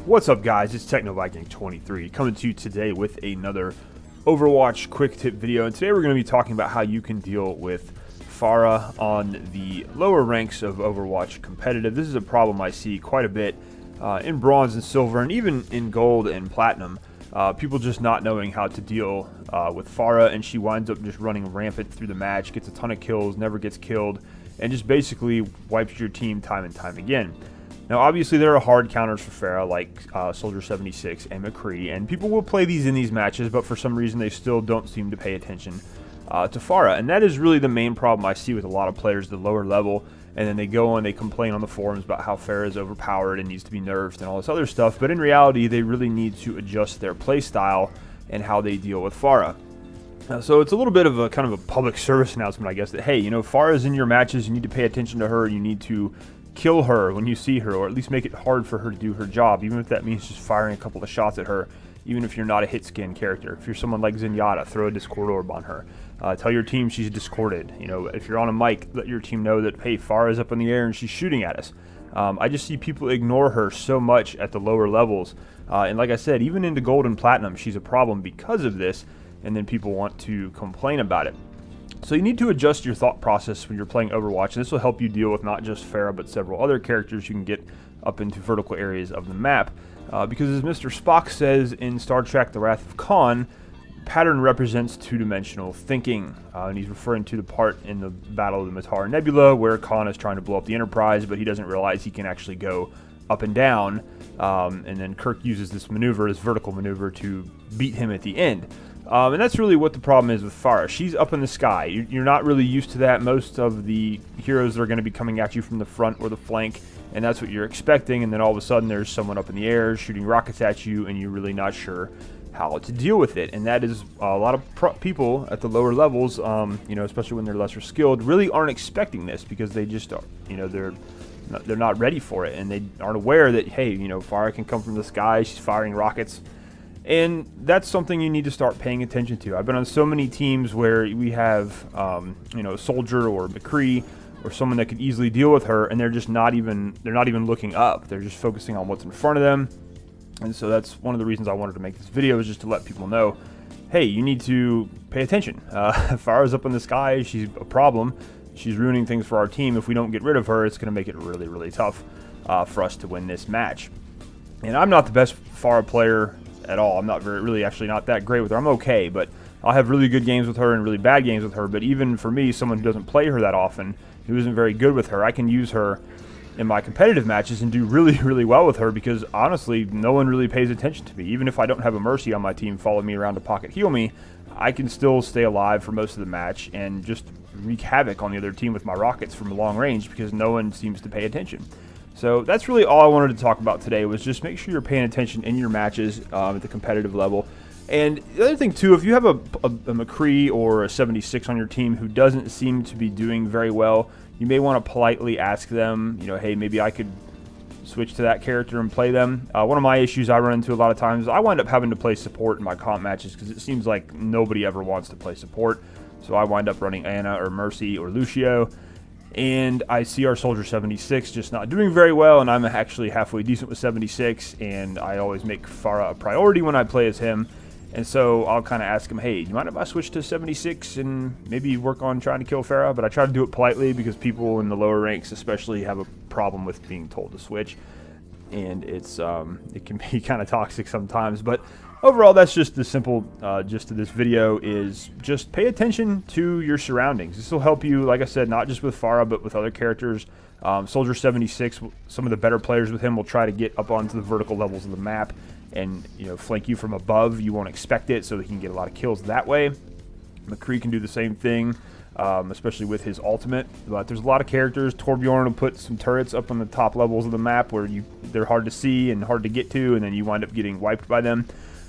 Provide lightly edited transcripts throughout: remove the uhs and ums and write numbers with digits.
What's up, guys? It's TechnoViking23 coming to you today with another Overwatch quick tip video, and today we're going to be talking about how you can deal with Pharah on the lower ranks of Overwatch competitive. This is a problem I see quite a bit in bronze and silver, and even in gold and platinum. People just not knowing how to deal with Pharah, and she winds up just running rampant through the match, gets a ton of kills, never gets killed, and just basically wipes your team time and time again. Now, obviously, there are hard counters for Pharah, like Soldier 76 and McCree, and people will play these in these matches, but for some reason, they still don't seem to pay attention to Pharah. And that is really the main problem I see with a lot of players at the lower level, and then they go and they complain on the forums about how Pharah is overpowered and needs to be nerfed and all this other stuff, but in reality, they really need to adjust their play style and how they deal with Pharah. So it's a little bit of a kind of a public service announcement, I guess, that, hey, you know, Pharah's in your matches, you need to pay attention to her, you need to kill her when you see her, or at least make it hard for her to do her job, even if that means just firing a couple of shots at her, even if you're not a hit skin character. If you're someone like Zenyatta, throw a Discord orb on her. Tell your team she's discorded. You know, if you're on a mic, let your team know that, hey, Pharah is up in the air and she's shooting at us. I just see people ignore her so much at the lower levels, and like I said, even into gold and platinum, she's a problem because of this, and then people want to complain about it. So you need to adjust your thought process when you're playing Overwatch, and this will help you deal with not just Pharah, but several other characters you can get up into vertical areas of the map. Because as Mr. Spock says in Star Trek The Wrath of Khan, pattern represents two-dimensional thinking. And he's referring to the part in the Battle of the Matar Nebula where Khan is trying to blow up the Enterprise, but he doesn't realize he can actually go up and down. And then Kirk uses this maneuver, this vertical maneuver, to beat him at the end. And that's really what the problem is with Pharah. She's up in the sky. You're not really used to that. Most of the heroes are going to be coming at you from the front or the flank, and that's what you're expecting. And then all of a sudden there's someone up in the air shooting rockets at you, and you're really not sure how to deal with it. And that is a lot of people at the lower levels, you know, especially when they're lesser skilled, really aren't expecting this because they just are, you know, they're not ready for it, and they aren't aware that, hey, you know, Pharah can come from the sky. She's firing rockets. And that's something you need to start paying attention to. I've been on so many teams where we have, you know, Soldier or McCree or someone that could easily deal with her, and they're just not even looking up. They're just focusing on what's in front of them. And so that's one of the reasons I wanted to make this video, is just to let people know, hey, you need to pay attention. Pharah's up in the sky. She's a problem. She's ruining things for our team. If we don't get rid of her, it's going to make it really, really tough for us to win this match. And I'm not the best Pharah player at all. I'm not actually not that great with her. I'm okay, but I'll have really good games with her and really bad games with her. But even for me, someone who doesn't play her that often, who isn't very good with her, I can use her in my competitive matches and do really, really well with her, because honestly, no one really pays attention to me. Even if I don't have a Mercy on my team follow me around to pocket heal me, I can still stay alive for most of the match and just wreak havoc on the other team with my rockets from long range, because no one seems to pay attention. So that's really all I wanted to talk about today, was just make sure you're paying attention in your matches at the competitive level. And the other thing too, if you have a McCree or a 76 on your team who doesn't seem to be doing very well, you may want to politely ask them, you know, hey, maybe I could switch to that character and play them. One of my issues I run into a lot of times, I wind up having to play support in my comp matches because it seems like nobody ever wants to play support. So I wind up running Ana or Mercy or Lucio. And I see our Soldier 76 just not doing very well, and I'm actually halfway decent with 76, and I always make Pharah a priority when I play as him. And so I'll kind of ask him, hey, do you mind if I switch to 76 and maybe work on trying to kill Pharah? But I try to do it politely, because people in the lower ranks especially have a problem with being told to switch. And it's it can be kind of toxic sometimes. But overall, that's just the simple gist of this video, is just pay attention to your surroundings. This will help you, like I said, not just with Pharah, but with other characters. Soldier 76, some of the better players with him will try to get up onto the vertical levels of the map and, you know, flank you from above. You won't expect it, so that he can get a lot of kills that way. McCree can do the same thing, especially with his ultimate. But there's a lot of characters. Torbjorn will put some turrets up on the top levels of the map where they're hard to see and hard to get to, and then you wind up getting wiped by them.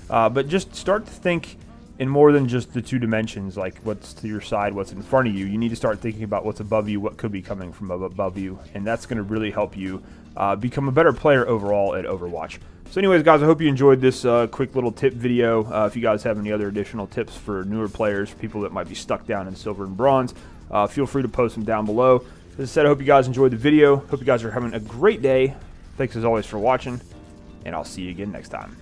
But just start to think in more than just the two dimensions, like what's to your side, what's in front of you. You need to start thinking about what's above you, what could be coming from above you, and that's going to really help you become a better player overall at Overwatch. So anyways, guys, I hope you enjoyed this quick little tip video. If you guys have any other additional tips for newer players, people that might be stuck down in silver and bronze, feel free to post them down below. As I said, I hope you guys enjoyed the video. Hope you guys are having a great day. Thanks as always for watching. and I'll see you again next time.